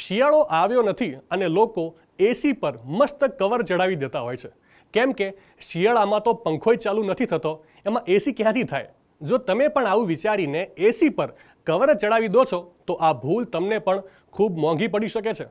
શિયાળો આવ્યો નથી અને લોકો એસી પર મસ્ત કવર ચડાવી દેતા હોય છે, કેમ કે શિયાળામાં તો પંખોય ચાલુ નથી થતો, એમાં એસી ક્યાંથી થાય? જો તમે પણ આવું વિચારીને એસી પર કવર ચડાવી દો છો તો આ ભૂલ તમને પણ ખૂબ મોંઘી પડી શકે છે.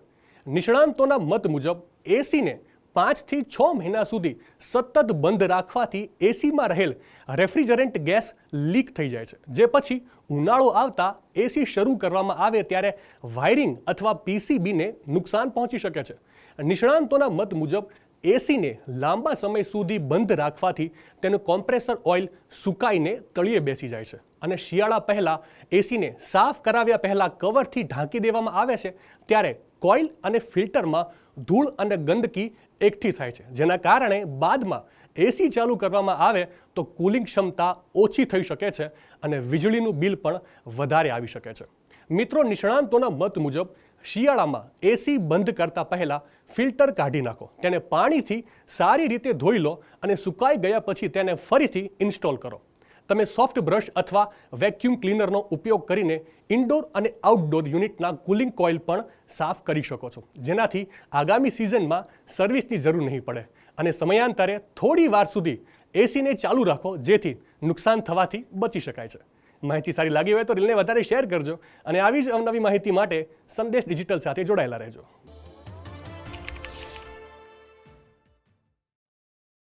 નિષ્ણાંતોના મત મુજબ એસીને 5 થી 6 મહિના સુધી સતત બંધ રાખવાથી એસીમાં રહેલ રેફ્રિજરન્ટ ગેસ લીક થઈ જાય છે, જે પછી ઉનાળો આવતા એસી શરૂ કરવામાં આવે ત્યારે વાયરિંગ અથવા પીસીબીને નુકસાન પહોંચી શકે છે. નિષ્ણાંતોના મત મુજબ એસીને લાંબા સમય સુધી બંધ રાખવાથી તેનું કોમ્પ્રેસર ઓઇલ સુકાઈને તળિયે બેસી જાય છે અને શિયાળા પહેલાં એસીને સાફ કરાવ્યા પહેલાં કવરથી ઢાંકી દેવામાં આવે છે ત્યારે કોઇલ અને ફિલ્ટરમાં ધૂળ અને ગંદકી એકઠી થાય છે, જેના કારણે બાદમાં એસી ચાલુ કરવામાં આવે તો કુલિંગ ક્ષમતા ઓછી થઈ શકે છે અને વીજળીનું બિલ પણ વધારે આવી શકે છે. મિત્રો, નિષ્ણાંતોના મત મુજબ શિયાળામાં એસી બંધ કરતા પહેલાં ફિલ્ટર કાઢી નાખો, તેને પાણીથી સારી રીતે ધોઈ લો અને સુકાઈ ગયા પછી તેને ફરીથી ઇન્સ્ટોલ કરો. તમે સોફ્ટ બ્રશ અથવા વેક્યુમ ક્લીનરનો ઉપયોગ કરીને ઇન્ડોર અને આઉટડોર યુનિટના કુલિંગ કોઇલ પણ સાફ કરી શકો છો, જેનાથી આગામી સિઝનમાં સર્વિસની જરૂર નહીં પડે અને સમયાંતરે થોડી વાર સુધી એસીને ચાલુ રાખો, જેથી નુકસાન થવાથી બચી શકાય છે. માહિતી સારી લાગી હોય તો રીલને વધારે શેર કરજો અને આવી જ અવનવી માહિતી માટે સંદેશ ડિજિટલ સાથે જોડાયેલા રહેજો.